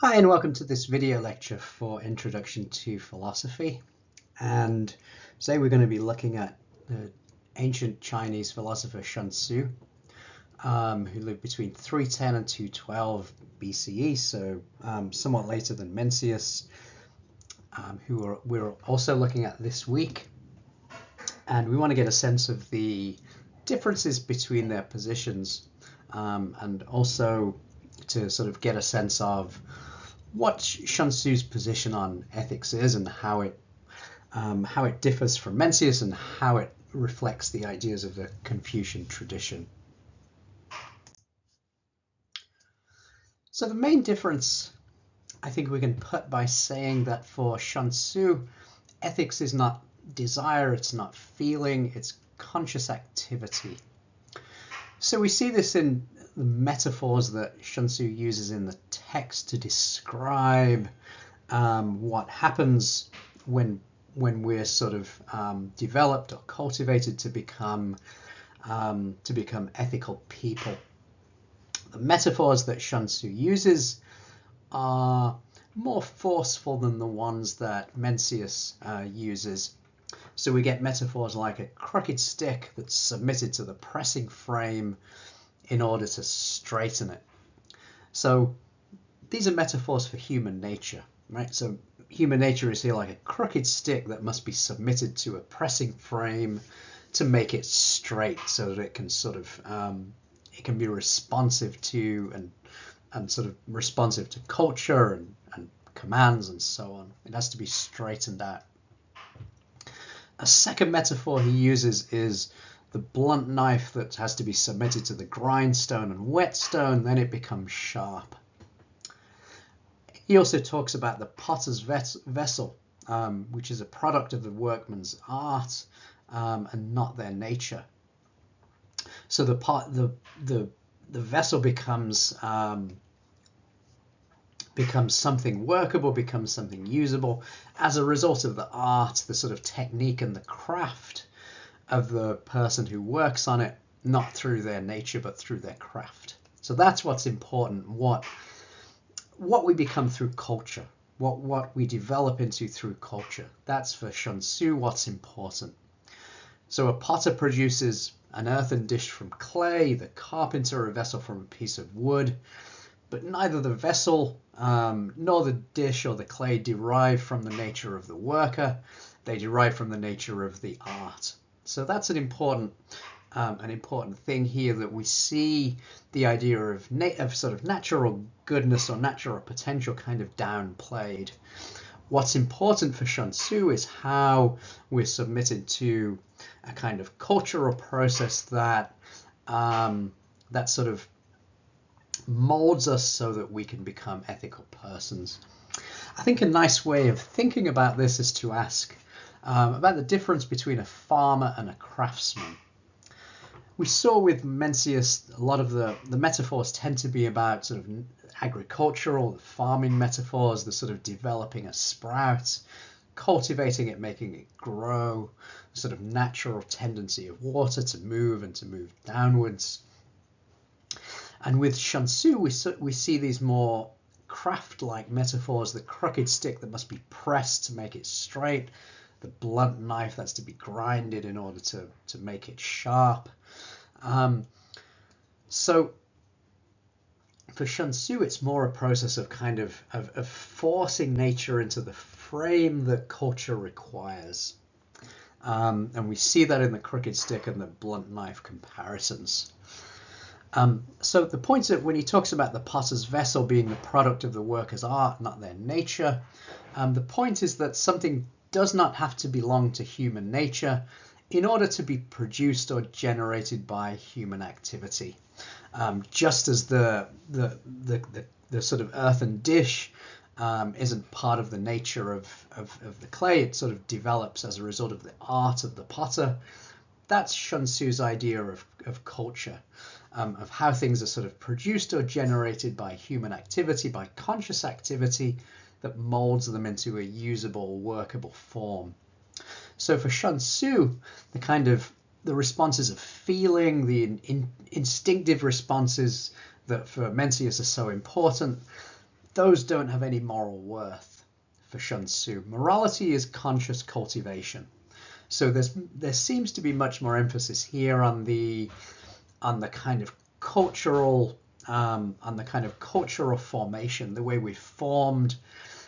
Hi and welcome to this video lecture for Introduction to Philosophy. And today we're going to be looking at the ancient Chinese philosopher Xunzi, who lived between 310 and 212 BCE, so somewhat later than Mencius, who we're also looking at this week. And we want to get a sense of the differences between their positions, and also to sort of get a sense of what Xunzi's position on ethics is and how it differs from Mencius and how it reflects the ideas of the Confucian tradition. So the main difference, I think we can put by saying that for Xunzi, ethics is not desire, it's not feeling, it's conscious activity. So we see this in the metaphors that Xunzi uses in the text to describe what happens when we're sort of developed or cultivated to become ethical people. The metaphors that Xunzi uses are more forceful than the ones that Mencius uses. So we get metaphors like a crooked stick that's submitted to the pressing frame in order to straighten it. So these are metaphors for human nature, right? So human nature is here like a crooked stick that must be submitted to a pressing frame to make it straight, so that it can sort of it can be responsive to and sort of responsive to culture and commands and so on. It has to be straightened out. A second metaphor he uses is the blunt knife that has to be submitted to the grindstone and whetstone, then it becomes sharp. He also talks about the potter's vessel, which is a product of the workman's art and not their nature. So the vessel becomes something workable, becomes something usable as a result of the art, the sort of technique and the craft of the person who works on it, not through their nature but through their craft. So that's what's important, what we become through culture, what we develop into through culture. That's for Xunzi what's important. So a potter produces an earthen dish from clay, the carpenter a vessel from a piece of wood, but neither the vessel nor the dish or the clay derive from the nature of the worker. They derive from the nature of the art. So that's an important thing here, that we see the idea of sort of natural goodness or natural potential kind of downplayed. What's important for Xunzi is how we're submitted to a kind of cultural process that that sort of molds us so that we can become ethical persons. I think a nice way of thinking about this is to ask about the difference between a farmer and a craftsman. We saw with Mencius a lot of the metaphors tend to be about sort of agricultural, the farming metaphors, the sort of developing a sprout, cultivating it, making it grow, the sort of natural tendency of water to move and to move downwards. And with Xunzi, we see these more craft-like metaphors, the crooked stick that must be pressed to make it straight, the blunt knife that's to be grinded in order to make it sharp. So for Xunzi, it's more a process of kind of forcing nature into the frame that culture requires. And we see that in the crooked stick and the blunt knife comparisons. So the point is that when he talks about the potter's vessel being the product of the worker's art, not their nature, the point is that something does not have to belong to human nature in order to be produced or generated by human activity. Just as the sort of earthen dish isn't part of the nature of the clay, it sort of develops as a result of the art of the potter. That's Xunzi's idea of culture, of how things are sort of produced or generated by human activity, by conscious activity that molds them into a usable, workable form. So for Xunzi, the responses of feeling, the instinctive responses that for Mencius are so important, those don't have any moral worth for Xunzi. Morality is conscious cultivation. So there seems to be much more emphasis here on the kind of cultural formation, the way we're formed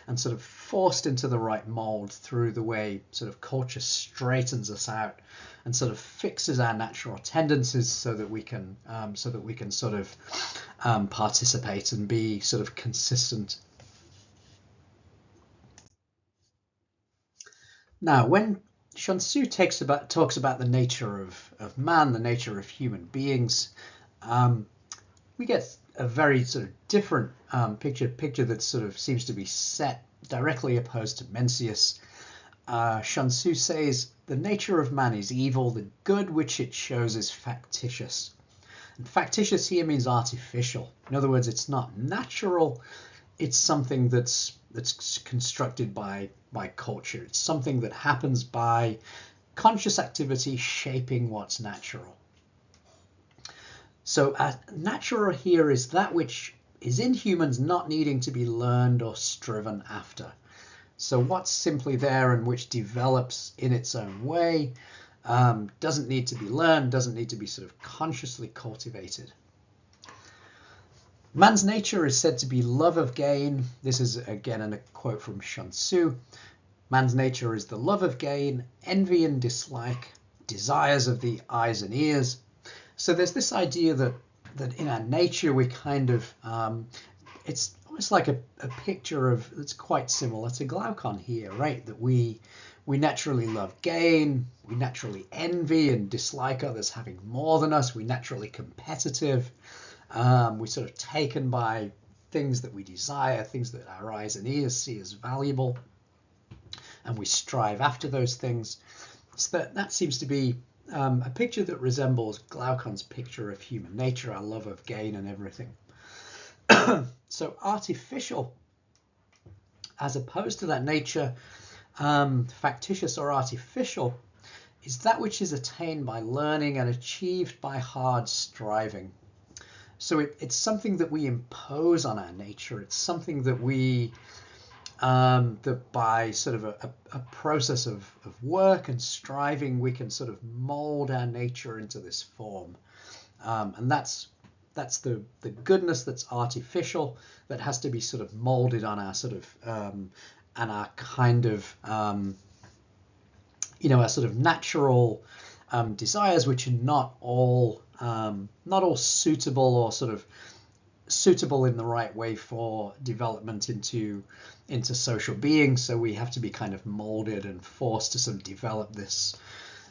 and sort of forced into the right mold through the way sort of culture straightens us out and sort of fixes our natural tendencies so that we can sort of participate and be sort of consistent. Now, when Xunzi talks about the nature of man, the nature of human beings, we get a very sort of different picture that sort of seems to be set directly opposed to Mencius. Xunzi says, the nature of man is evil, the good which it shows is factitious. And factitious here means artificial. In other words, it's not natural, it's something that's constructed by culture. It's something that happens by conscious activity shaping what's natural. So natural here is that which is in humans not needing to be learned or striven after. So what's simply there and which develops in its own way doesn't need to be learned, doesn't need to be sort of consciously cultivated. Man's nature is said to be love of gain. This is again a quote from Xunzi. Man's nature is the love of gain, envy and dislike, desires of the eyes and ears. So there's this idea that in our nature we kind of, it's almost like a picture of, it's quite similar to Glaucon here, right? That we naturally love gain, we naturally envy and dislike others having more than us, we're naturally competitive, we're sort of taken by things that we desire, things that our eyes and ears see as valuable, and we strive after those things. So that seems to be a picture that resembles Glaucon's picture of human nature, our love of gain and everything. So artificial, as opposed to that nature, factitious or artificial, is that which is attained by learning and achieved by hard striving. So it's something that we impose on our nature. It's something that we that by sort of a process of work and striving, we can sort of mold our nature into this form. And that's the goodness that's artificial, that has to be sort of molded on our sort of, and our kind of, our sort of natural desires, which are not all suitable or sort of suitable in the right way for development into social being. So we have to be kind of molded and forced to sort of develop this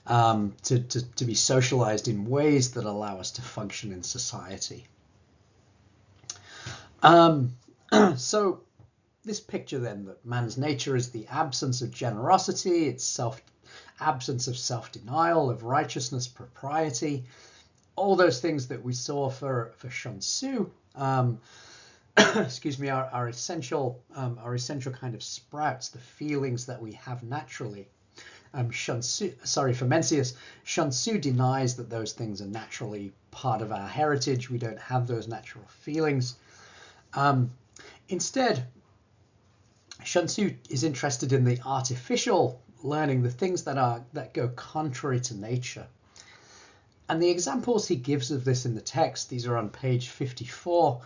to be socialized in ways that allow us to function in society. So this picture then, that man's nature is the absence of generosity, it's absence of self-denial, of righteousness, propriety, all those things that we saw for Xunzi, excuse me, are essential kind of sprouts, the feelings that we have naturally. For Mencius, Xunzi denies that those things are naturally part of our heritage. We don't have those natural feelings. Instead, Xunzi is interested in the artificial learning, the things that go contrary to nature. And the examples he gives of this in the text, these are on page 54.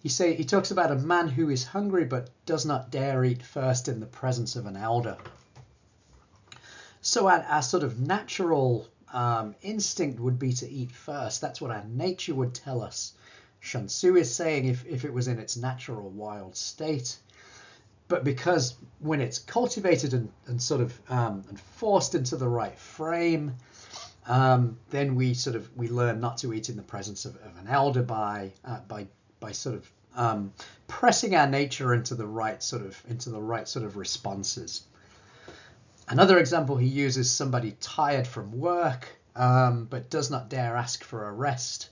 He talks about a man who is hungry but does not dare eat first in the presence of an elder. So our sort of natural instinct would be to eat first. That's what our nature would tell us. Xunzi is saying if it was in its natural wild state. But because when it's cultivated and sort of and forced into the right frame, then we learn not to eat in the presence of an elder by sort of pressing our nature into the right sort of responses. Another example he uses, somebody tired from work but does not dare ask for a rest.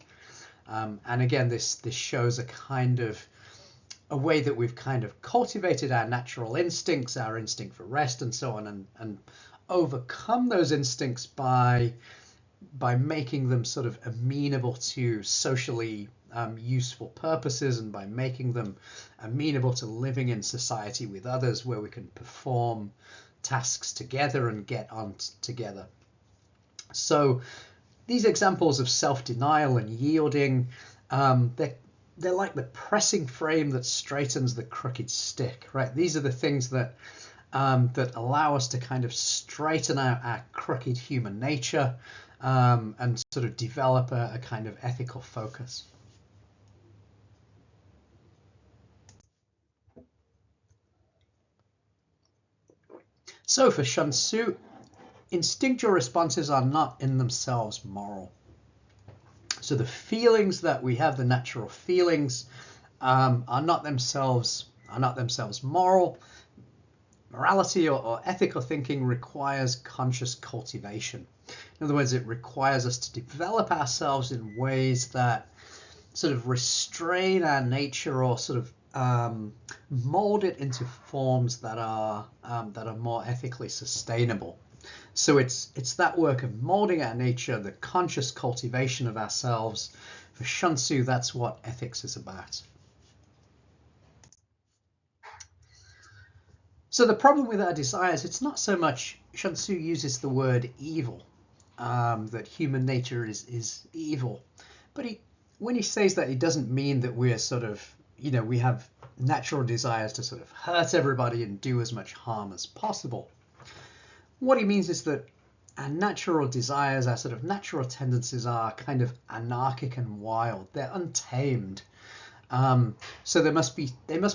And again, this shows a way that we've kind of cultivated our natural instincts, our instinct for rest and so on, and overcome those instincts by making them sort of amenable to socially useful purposes and by making them amenable to living in society with others where we can perform tasks together and get on together. So these examples of self-denial and yielding, they're like the pressing frame that straightens the crooked stick, right? These are the things that that allow us to kind of straighten out our crooked human nature and sort of develop a kind of ethical focus. So for Xunzi, instinctual responses are not in themselves moral. So the feelings that we have, the natural feelings, are not themselves moral. Morality or ethical thinking requires conscious cultivation. In other words, it requires us to develop ourselves in ways that sort of restrain our nature or sort of mold it into forms that are more ethically sustainable. So it's that work of molding our nature, the conscious cultivation of ourselves. For Xunzi, that's what ethics is about. So the problem with our desires, it's not so much, Xunzi uses the word evil, that human nature is evil. But when he says that, he doesn't mean that we're sort of, we have natural desires to sort of hurt everybody and do as much harm as possible. What he means is that our natural desires, our sort of natural tendencies are kind of anarchic and wild. They're untamed. So they must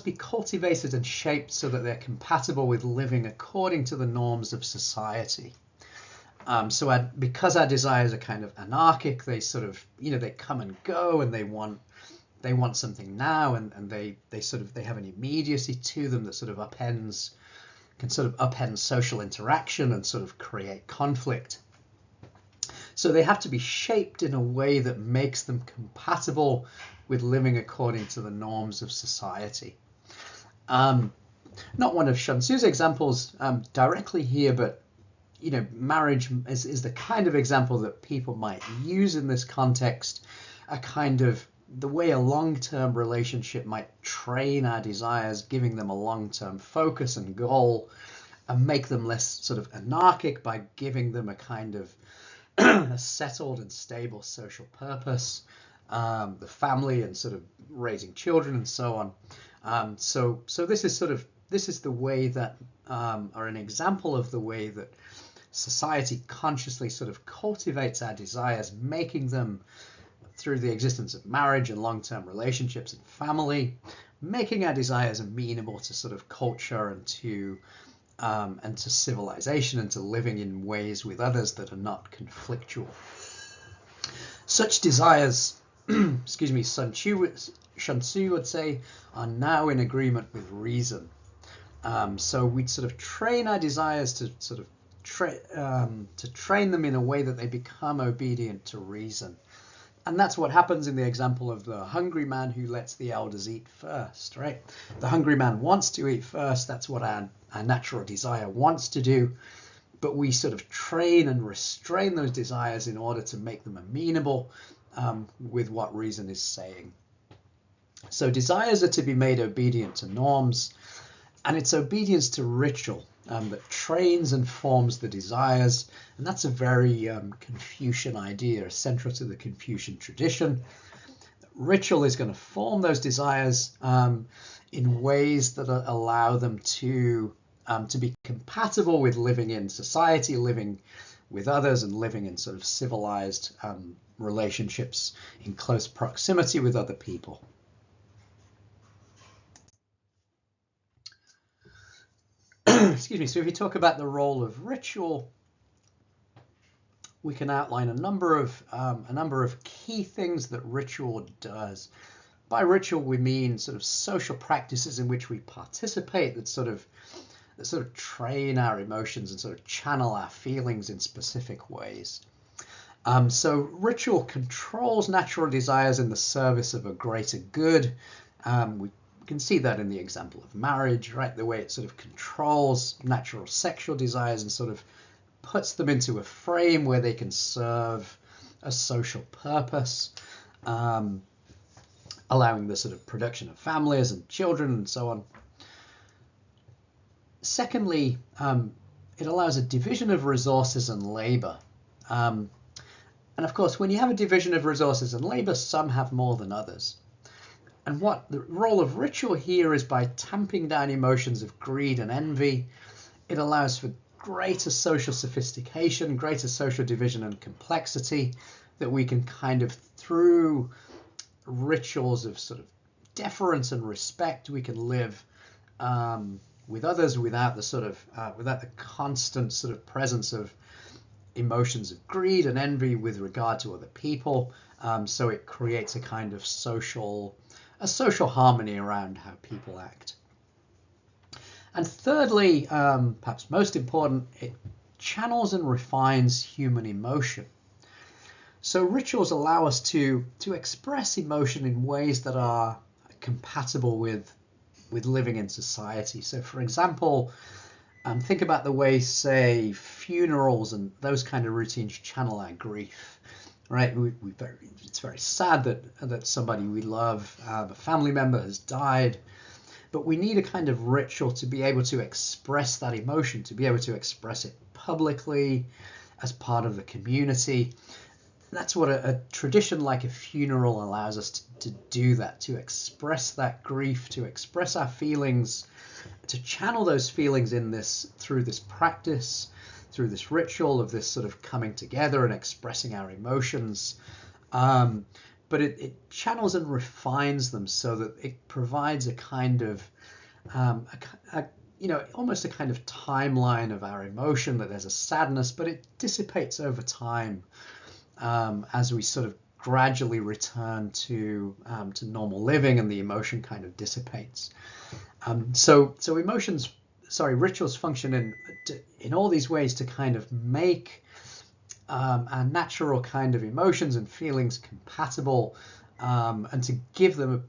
be cultivated and shaped so that they're compatible with living according to the norms of society. Because our desires are kind of anarchic, they sort of, they come and go, and they want something now, and they have an immediacy to them that sort of can upend social interaction and sort of create conflict. So they have to be shaped in a way that makes them compatible with living according to the norms of society. Not one of Xunzi's examples directly here, but marriage is the kind of example that people might use in this context, a kind of the way a long-term relationship might train our desires, giving them a long-term focus and goal, and make them less sort of anarchic by giving them a kind of a settled and stable social purpose, the family and sort of raising children and so on. So this is the way that, or an example of the way that society consciously sort of cultivates our desires, making them through the existence of marriage and long-term relationships and family, making our desires amenable to sort of culture and to civilization and to living in ways with others that are not conflictual. Such desires, Xunzi would say, are now in agreement with reason. So we'd sort of train our desires to sort of to train them in a way that they become obedient to reason. And that's what happens in the example of the hungry man who lets the elders eat first, right? The hungry man wants to eat first. That's what our natural desire wants to do. But we sort of train and restrain those desires in order to make them amenable with what reason is saying. So desires are to be made obedient to norms, and it's obedience to ritual that trains and forms the desires. And that's a very Confucian idea, central to the Confucian tradition. Ritual is going to form those desires in ways that allow them to be compatible with living in society, living with others, and living in sort of civilized relationships in close proximity with other people. Excuse me. So if you talk about the role of ritual, we can outline a number of key things that ritual does. By ritual, we mean sort of social practices in which we participate that sort of train our emotions and sort of channel our feelings in specific ways. So ritual controls natural desires in the service of a greater good. We can see that in the example of marriage, right? The way it sort of controls natural sexual desires and sort of puts them into a frame where they can serve a social purpose. allowing the sort of production of families and children and so on. Secondly, it allows a division of resources and labor. And of course, when you have a division of resources and labor, some have more than others. And what the role of ritual here is, by tamping down emotions of greed and envy, it allows for greater social sophistication, greater social division and complexity, that we can kind of, through rituals of sort of deference and respect, we can live with others without the sort of without the constant sort of presence of emotions of greed and envy with regard to other people. So it creates a kind of social harmony around how people act. And thirdly, perhaps most important, it channels and refines human emotion. So rituals allow us to express emotion in ways that are compatible with living in society. So for example, think about the way, say, funerals and those kind of routines channel our grief. Right, it's very sad that somebody we love, a family member, has died, but we need a kind of ritual to be able to express that emotion, to be able to express it publicly as part of the community. That's what a tradition like a funeral allows us to do, that, to express that grief, to express our feelings, to channel those feelings through this practice, through this ritual of this sort of coming together and expressing our emotions. But it channels and refines them so that it provides a kind of, almost a kind of timeline of our emotion, that there's a sadness, but it dissipates over time as we sort of gradually return to normal living, and the emotion kind of dissipates. So rituals function in all these ways to kind of make our natural kind of emotions and feelings compatible, and to give them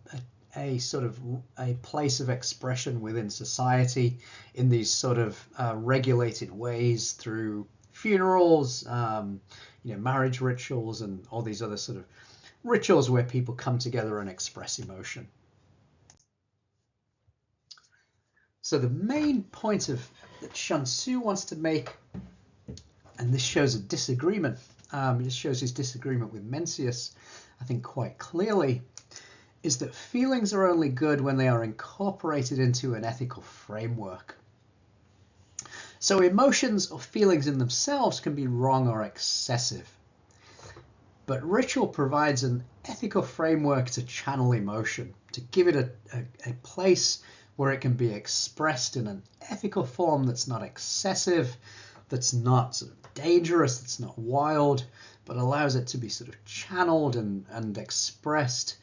a sort of a place of expression within society in these sort of regulated ways, through funerals, marriage rituals, and all these other sort of rituals where people come together and express emotion. So the main point that Xunzi wants to make, and this shows a disagreement, this shows his disagreement with Mencius, I think, quite clearly, is that feelings are only good when they are incorporated into an ethical framework. So emotions or feelings in themselves can be wrong or excessive, but ritual provides an ethical framework to channel emotion, to give it a place where it can be expressed in an ethical form that's not excessive, that's not sort of dangerous, that's not wild, but allows it to be sort of channeled and expressed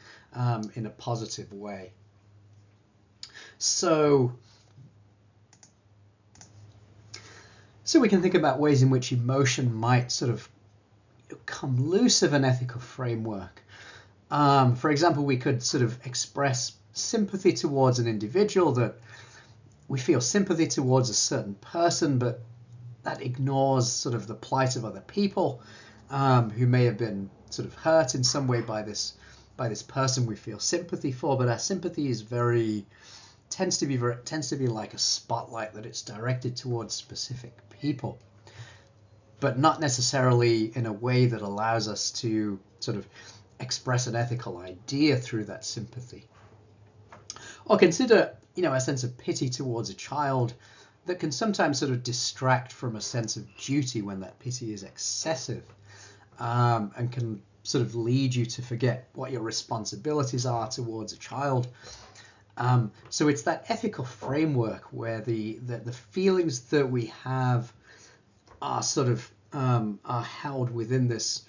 in a positive way. So we can think about ways in which emotion might sort of come loose of an ethical framework. For example, we could sort of express sympathy towards an individual, that we feel sympathy towards a certain person, but that ignores sort of the plight of other people who may have been sort of hurt in some way by this person we feel sympathy for. But our sympathy is tends to be like a spotlight, that it's directed towards specific people, but not necessarily in a way that allows us to sort of express an ethical idea through that sympathy. Or consider, a sense of pity towards a child that can sometimes sort of distract from a sense of duty when that pity is excessive, and can sort of lead you to forget what your responsibilities are towards a child. So it's that ethical framework where the feelings that we have are sort of are held within this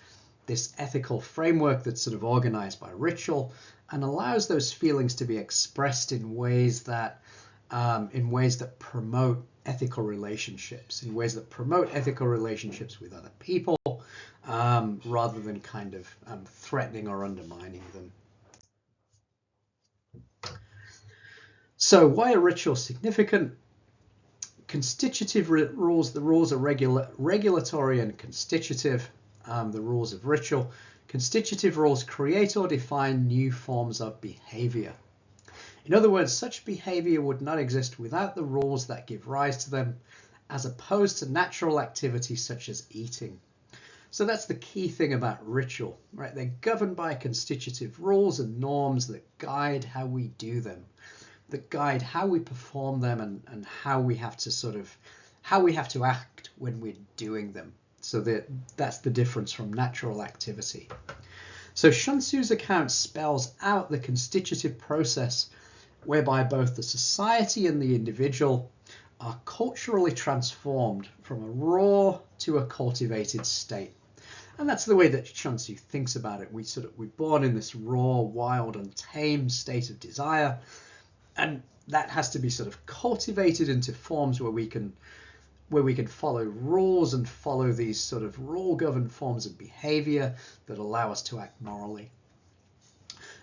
ethical framework that's sort of organized by ritual, and allows those feelings to be expressed in ways that promote ethical relationships, with other people, rather than kind of threatening or undermining them. So why are rituals significant? Constitutive rules, the rules are regulatory and constitutive, the rules of ritual. Constitutive rules create or define new forms of behavior. In other words, such behavior would not exist without the rules that give rise to them, as opposed to natural activities such as eating. So that's the key thing about ritual, right? They're governed by constitutive rules and norms that guide how we do them, that guide how we perform them, and how we have to act when we're doing them. So that's the difference from natural activity. So Xunzi's account spells out the constitutive process whereby both the society and the individual are culturally transformed from a raw to a cultivated state. And that's the way that Xunzi thinks about it. We're born in this raw, wild, untamed state of desire, and that has to be sort of cultivated into forms where we can follow rules and follow these sort of rule-governed forms of behavior that allow us to act morally.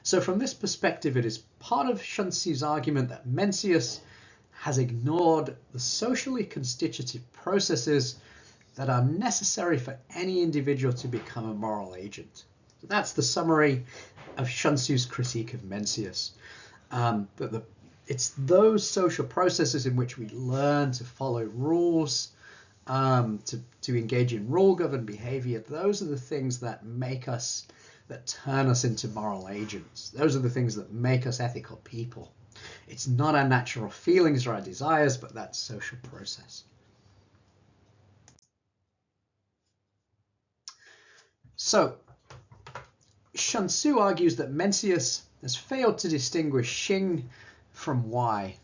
So from this perspective, it is part of Xunzi's argument that Mencius has ignored the socially constitutive processes that are necessary for any individual to become a moral agent. So that's the summary of Xunzi's critique of Mencius. It's those social processes in which we learn to follow rules, to engage in rule-governed behavior. Those are the things that that turn us into moral agents. Those are the things that make us ethical people. It's not our natural feelings or our desires, but that social process. So, Xunzi argues that Mencius has failed to distinguish Xing from Wai.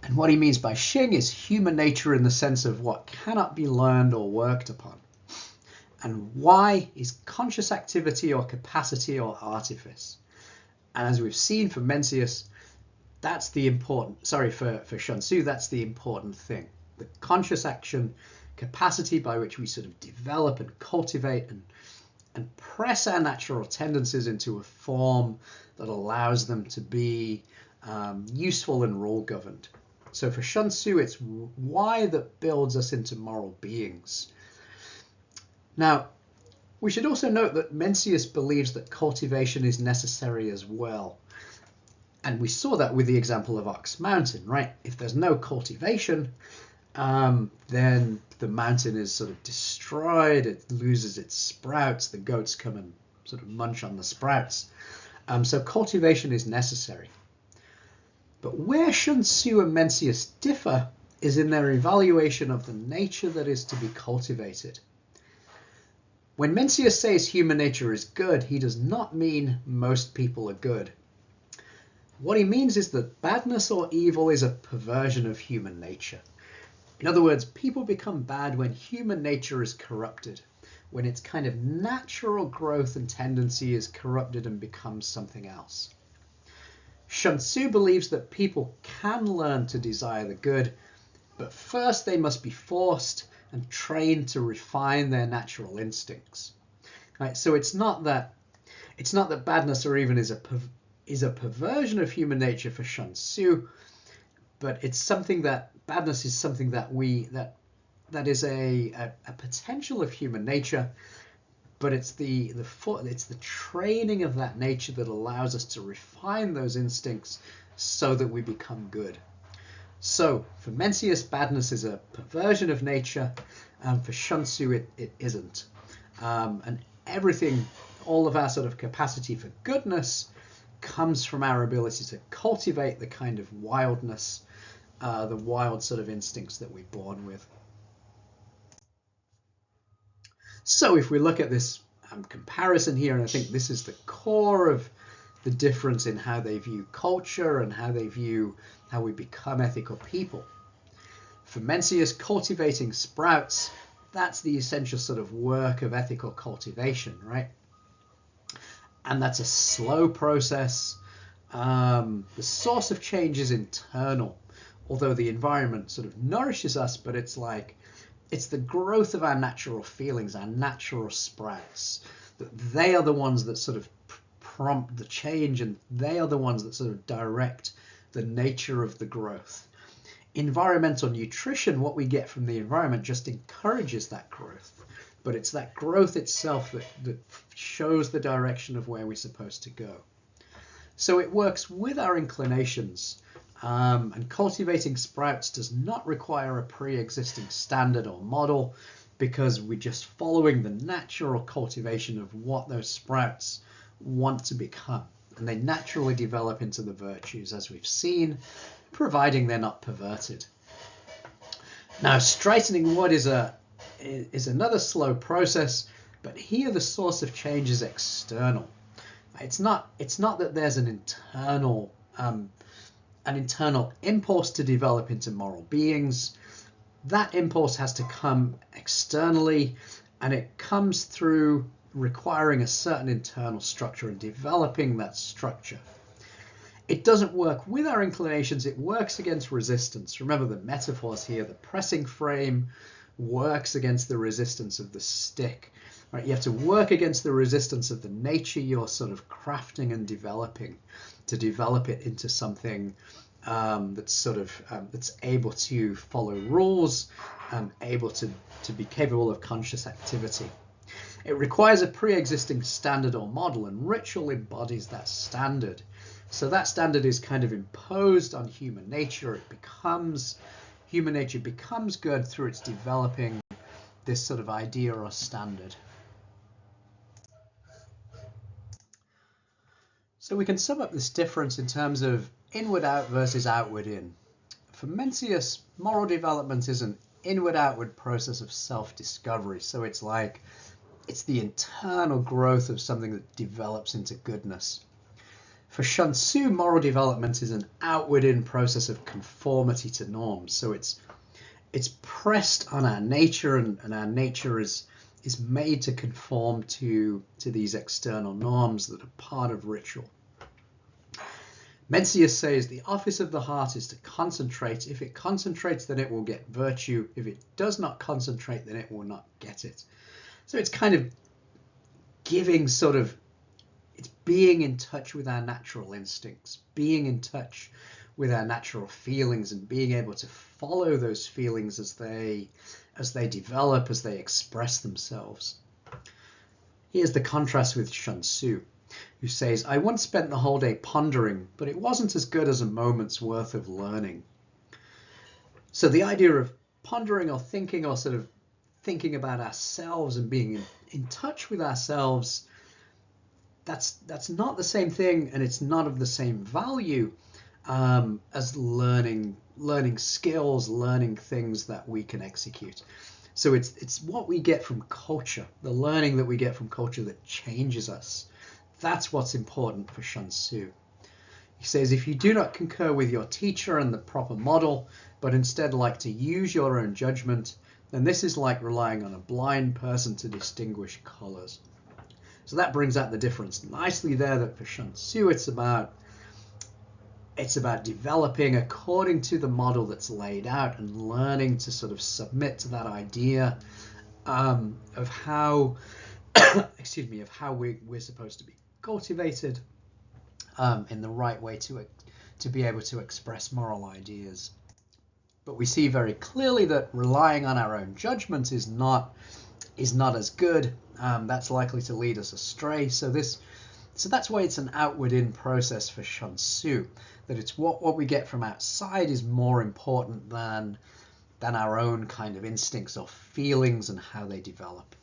And what he means by Xing is human nature in the sense of what cannot be learned or worked upon. And Wai is conscious activity or capacity or artifice. And as we've seen for Mencius, that's the important, for Xunzi, that's the important thing. The conscious action capacity by which we sort of develop and cultivate and press our natural tendencies into a form that allows them to be useful and rule governed. So for Xunzi, it's Wai that builds us into moral beings. Now, we should also note that Mencius believes that cultivation is necessary as well. And we saw that with the example of Ox Mountain, right? If there's no cultivation, then the mountain is sort of destroyed, it loses its sprouts, the goats come and sort of munch on the sprouts. So cultivation is necessary. But where Xunzi and Mencius differ is in their evaluation of the nature that is to be cultivated. When Mencius says human nature is good, he does not mean most people are good. What he means is that badness or evil is a perversion of human nature. In other words, people become bad when human nature is corrupted, when its kind of natural growth and tendency is corrupted and becomes something else. Xunzi believes that people can learn to desire the good, but first they must be forced and trained to refine their natural instincts. Right? So it's not that badness or even is a perversion of human nature for Xunzi, but it's something that badness is something that is a potential of human nature, but it's the training of that nature that allows us to refine those instincts so that we become good. So for Mencius, badness is a perversion of nature, and for Xunzi it isn't. And all of our sort of capacity for goodness comes from our ability to cultivate the kind of wildness, the wild sort of instincts that we're born with. So if we look at this comparison here, and I think this is the core of the difference in how they view culture and how they view how we become ethical people. For Mencius, cultivating sprouts, that's the essential sort of work of ethical cultivation, right? And that's a slow process. The source of change is internal, although the environment sort of nourishes us, but it's the growth of our natural feelings, our natural sprouts. They are the ones that sort of prompt the change, and they are the ones that sort of direct the nature of the growth. Environmental nutrition, what we get from the environment, just encourages that growth. but it's that growth itself that shows the direction of where we're supposed to go. So it works with our inclinations, and cultivating sprouts does not require a pre-existing standard or model, because we're just following the natural cultivation of what those sprouts want to become. And they naturally develop into the virtues, as we've seen, providing they're not perverted. Now, straightening wood is another slow process, but here the source of change is external. It's not that there's an internal impulse to develop into moral beings. That impulse has to come externally, and it comes through requiring a certain internal structure and developing that structure. It doesn't work with our inclinations, it works against resistance. Remember the metaphors here, the pressing frame works against the resistance of the stick. Right? You have to work against the resistance of the nature you're sort of crafting and developing to develop it into something that's able to follow rules and able to be capable of conscious activity. It requires a pre-existing standard or model, and ritual embodies that standard. So that standard is kind of imposed on human nature. Human nature becomes good through its developing this sort of idea or standard. So we can sum up this difference in terms of inward out versus outward in. For Mencius, moral development is an inward outward process of self-discovery. So it's the internal growth of something that develops into goodness. For Xunzi, moral development is an outward in process of conformity to norms. So it's pressed on our nature, and our nature is made to conform to these external norms that are part of ritual. Mencius says the office of the heart is to concentrate. If it concentrates, then it will get virtue. If it does not concentrate, then it will not get it. So it's kind of giving it's being in touch with our natural instincts, being in touch with our natural feelings, and being able to follow those feelings as they develop, as they express themselves. Here's the contrast with Xunzi, who says, I once spent the whole day pondering, but it wasn't as good as a moment's worth of learning. So the idea of pondering or thinking, or sort of thinking about ourselves and being in touch with ourselves, that's not the same thing, and it's not of the same value as learning skills, learning things that we can execute. So it's what we get from culture, the learning that we get from culture that changes us. That's what's important for Xunzi. He says, if you do not concur with your teacher and the proper model, but instead like to use your own judgment, then this is like relying on a blind person to distinguish colors. So that brings out the difference nicely there, that for Xunzi it's about developing according to the model that's laid out, and learning to sort of submit to that idea of how of how we're supposed to be cultivated in the right way to be able to express moral ideas. But we see very clearly that relying on our own judgment is not as good. That's likely to lead us astray. So that's why it's an outward in process for Xunzi, that it's what we get from outside is more important than our own kind of instincts or feelings and how they develop.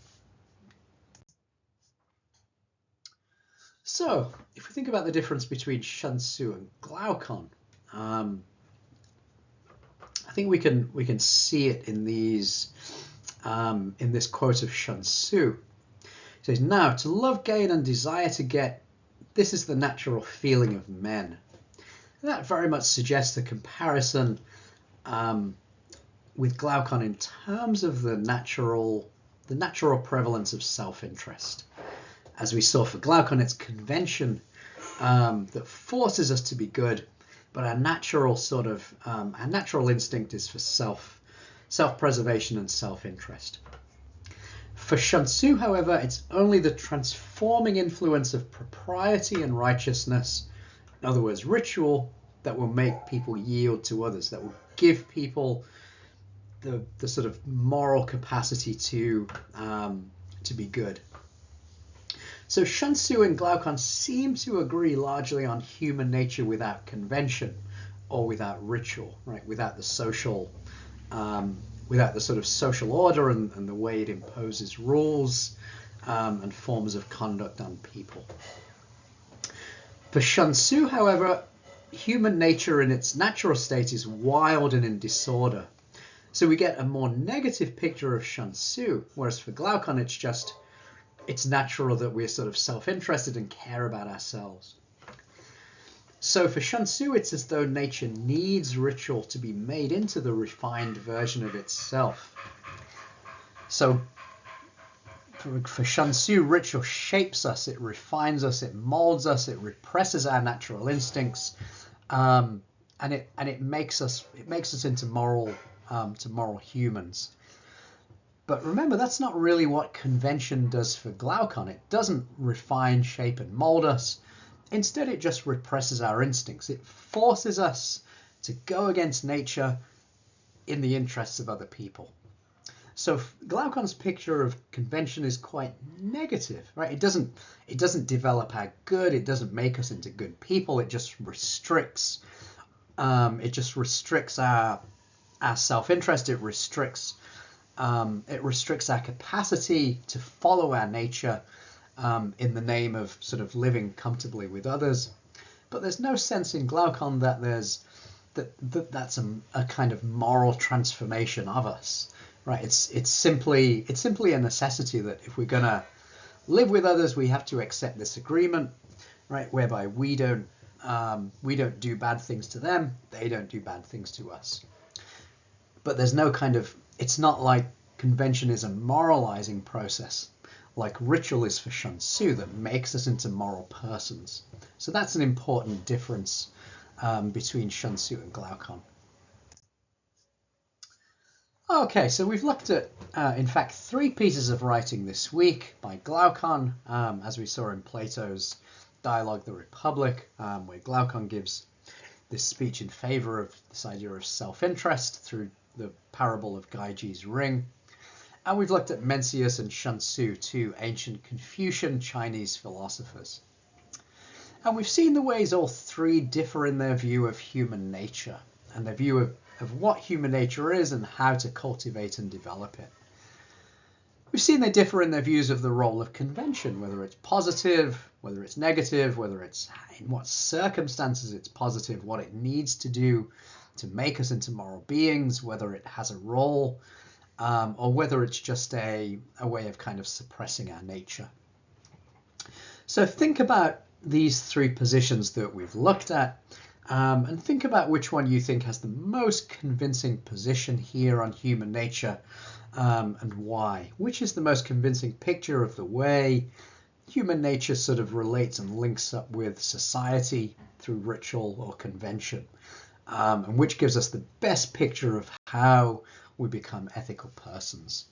So if we think about the difference between Xunzi and Glaucon, I think we can see it in these in this quote of Xunzi. He says, now to love, gain, and desire to get, this is the natural feeling of men. And that very much suggests a comparison with Glaucon in terms of the natural prevalence of self-interest. As we saw for Glaucon, it's convention that forces us to be good, but our natural instinct is for self-preservation and self-interest. For Xunzi, however, it's only the transforming influence of propriety and righteousness, in other words, ritual, that will make people yield to others, that will give people the sort of moral capacity to be good. So Xunzi and Glaucon seem to agree largely on human nature without convention or without ritual, right? Without the social, without the sort of social order and the way it imposes rules and forms of conduct on people. For Xunzi, however, human nature in its natural state is wild and in disorder. So we get a more negative picture of Xunzi, whereas for Glaucon it's natural that we're sort of self-interested and care about ourselves. So for Xunzi, it's as though nature needs ritual to be made into the refined version of itself. So for Xunzi, ritual shapes us, it refines us, it molds us, it represses our natural instincts, and it makes us into moral humans. But remember, that's not really what convention does for Glaucon. It doesn't refine, shape, and mold us. Instead, it just represses our instincts. It forces us to go against nature in the interests of other people. So Glaucon's picture of convention is quite negative, right? It doesn't develop our good. It doesn't make us into good people. It just restricts. Our self-interest. It restricts our capacity to follow our nature in the name of sort of living comfortably with others. But there's no sense in Glaucon that that's a kind of moral transformation of us, right? It's simply a necessity that if we're gonna live with others, we have to accept this agreement, right? Whereby we don't do bad things to them, they don't do bad things to us. But there's no kind of, it's not like convention is a moralizing process like ritual is for Xunzi that makes us into moral persons. So that's an important difference between Xunzi and Glaucon. Okay, so we've looked at, in fact, 3 pieces of writing this week by Glaucon, as we saw in Plato's Dialogue the Republic, where Glaucon gives this speech in favor of this idea of self-interest through the parable of Gyges' ring. And we've looked at Mencius and Xunzi, 2 ancient Confucian Chinese philosophers. And we've seen the ways all 3 differ in their view of human nature and their view of what human nature is and how to cultivate and develop it. We've seen they differ in their views of the role of convention, whether it's positive, whether it's negative, whether it's in what circumstances it's positive, what it needs to do to make us into moral beings, whether it has a role, or whether it's just a way of kind of suppressing our nature. So think about these 3 positions that we've looked at, and think about which one you think has the most convincing position here on human nature, and why. Which is the most convincing picture of the way human nature sort of relates and links up with society through ritual or convention, and which gives us the best picture of how we become ethical persons.